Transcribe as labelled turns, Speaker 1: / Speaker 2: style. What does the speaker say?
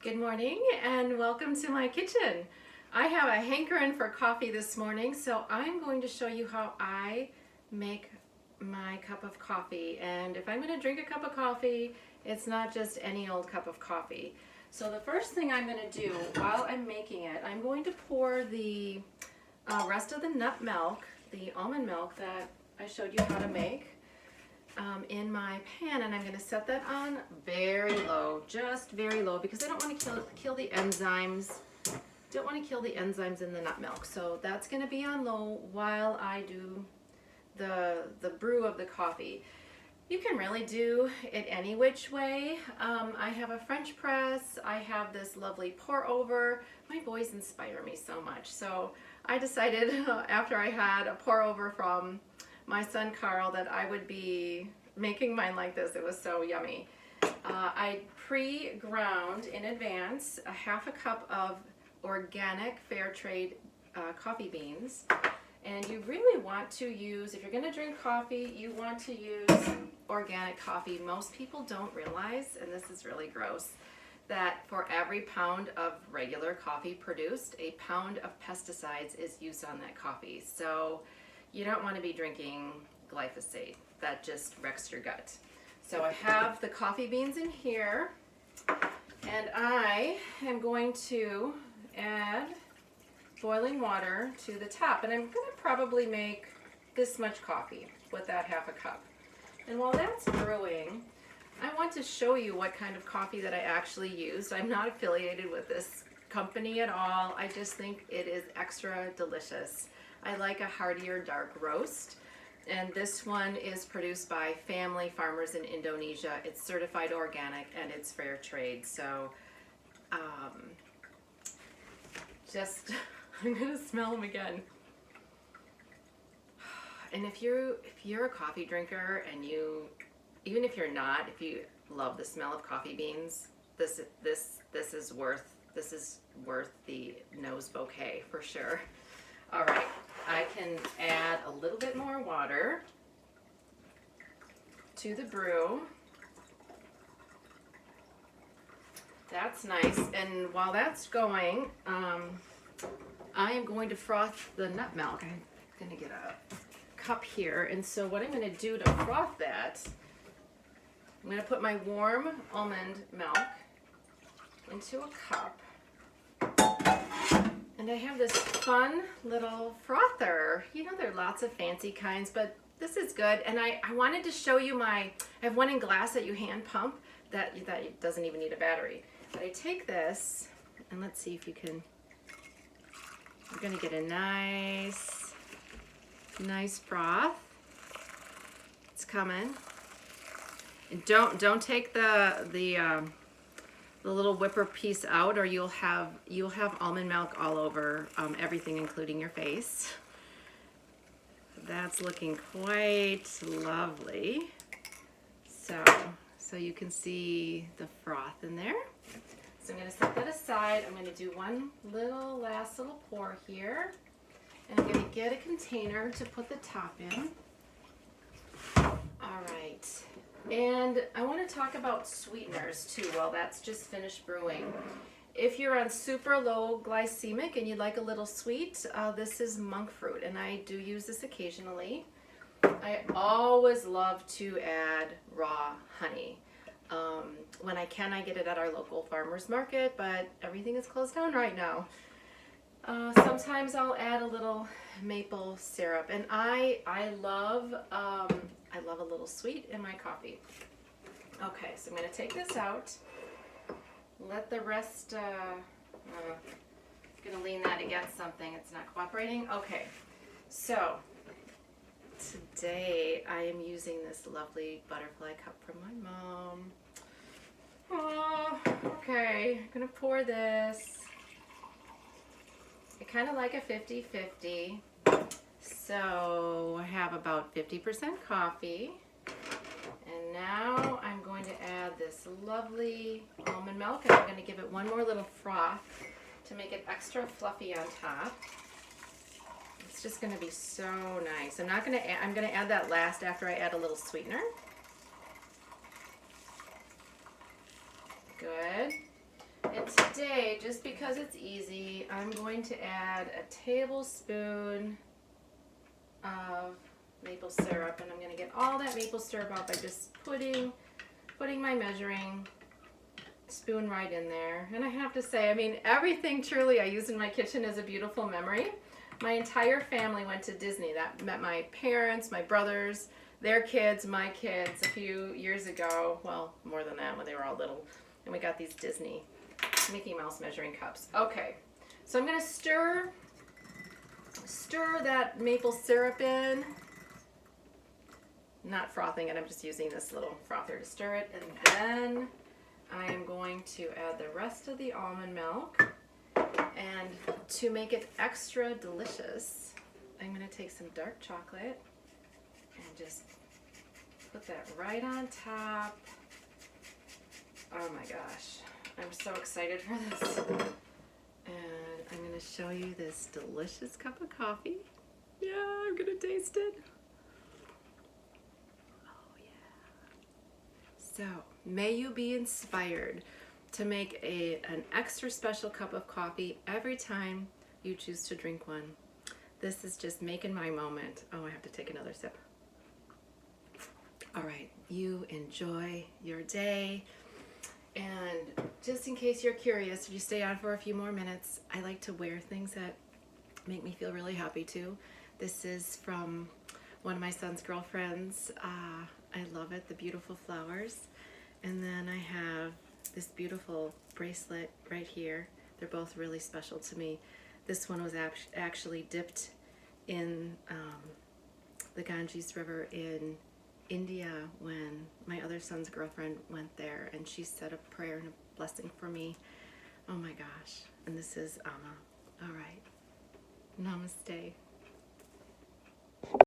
Speaker 1: Good morning and welcome to my kitchen. I have a hankering for coffee this morning, so I'm going to show you how I make my cup of coffee. And if I'm going to drink a cup of coffee, it's not just any old cup of coffee. So the first thing I'm going to do while I'm making it, I'm going to pour the rest of the nut milk, the almond milk that I showed you how to make, in my pan, and I'm going to set that on very low, just very low, because I don't want to kill the enzymes. Don't want to kill the enzymes in the nut milk. So that's going to be on low while I do the brew of the coffee. You can really do it any which way. I have a French press. I have this lovely pour over. My boys inspire me so much. So I decided after I had a pour over from my son Carl that I would be making mine like this. It was so yummy. I pre-ground in advance a half a cup of organic fair trade coffee beans. And you really want to use, if you're going to drink coffee, you want to use organic coffee. Most people don't realize, and this is really gross, that for every pound of regular coffee produced, a pound of pesticides is used on that coffee. So you don't want to be drinking glyphosate. That just wrecks your gut. So I have the coffee beans in here, and I am going to add boiling water to the top, and I'm going to probably make this much coffee with that half a cup. And while that's brewing, I want to show you what kind of coffee that I actually used. I'm not affiliated with this company at all. I just think it is extra delicious. I like a heartier dark roast, and this one is produced by family farmers in Indonesia. It's certified organic and it's fair trade. So I'm gonna smell them again. And if you're a coffee drinker, and even if you're not, if you love the smell of coffee beans, this is worth the nose bouquet for sure. All right, I can add a little bit more water to the brew. That's nice. And while that's going, I am going to froth the nut milk. I'm going to get a cup here. And so what I'm going to do to froth that, I'm going to put my warm almond milk into a cup. And I have this fun little frother. You know, there are lots of fancy kinds, but this is good. And I wanted to show you I have one in glass that you hand pump that doesn't even need a battery. But I take this, and let's see if you can, you're gonna get a nice froth. It's coming. And don't take the little whipper piece out, or you'll have almond milk all over everything, including your face. That's looking quite lovely. So you can see the froth in there. So I'm going to set that aside. I'm going to do one last little pour here, and I'm going to get a container to put the top in. All right. And I want to talk about sweeteners too while that's just finished brewing. If you're on super low glycemic and you like a little sweet, this is monk fruit, and I do use this occasionally. I always love to add raw honey. When I can, I get it at our local farmer's market, but everything is closed down right now. Sometimes I'll add a little maple syrup, and I love a little sweet in my coffee. Okay, so I'm going to take this out. Let the rest, I'm going to lean that against something. It's not cooperating. Okay, so today I am using this lovely butterfly cup from my mom. Oh, okay, I'm going to pour this. I kind of like a 50-50. So I have about 50% coffee. And now I'm going to add this lovely almond milk, and I'm going to give it one more little froth to make it extra fluffy on top. It's just going to be so nice. I'm going to add that last after I add a little sweetener. Good. And today, just because it's easy, I'm going to add a tablespoon of maple syrup, and I'm going to get all that maple syrup out by just putting my measuring spoon right in there. And I have to say, I mean, everything truly I use in my kitchen is a beautiful memory. My entire family went to Disney. That met my parents, my brothers, their kids, my kids a few years ago. Well, more than that, when they were all little. And we got these Disney Mickey Mouse measuring cups. Okay, so I'm gonna stir that maple syrup in. Not frothing it, I'm just using this little frother to stir it. And then I am going to add the rest of the almond milk. And to make it extra delicious, I'm gonna take some dark chocolate and just put that right on top. Oh my gosh, I'm so excited for this. And I'm gonna show you this delicious cup of coffee. Yeah, I'm gonna taste it. Oh yeah. So, may you be inspired to make an extra special cup of coffee every time you choose to drink one. This is just making my moment. Oh, I have to take another sip. All right, you enjoy your day. And just in case you're curious, if you stay on for a few more minutes, I like to wear things that make me feel really happy too. This is from one of my son's girlfriends. I love it, the beautiful flowers. And then I have this beautiful bracelet right here. They're both really special to me. This one was actually dipped in the Ganges River in India when my other son's girlfriend went there, and she said a prayer and a blessing for me. Oh my gosh. And this is Ahhhh. All right. Namaste.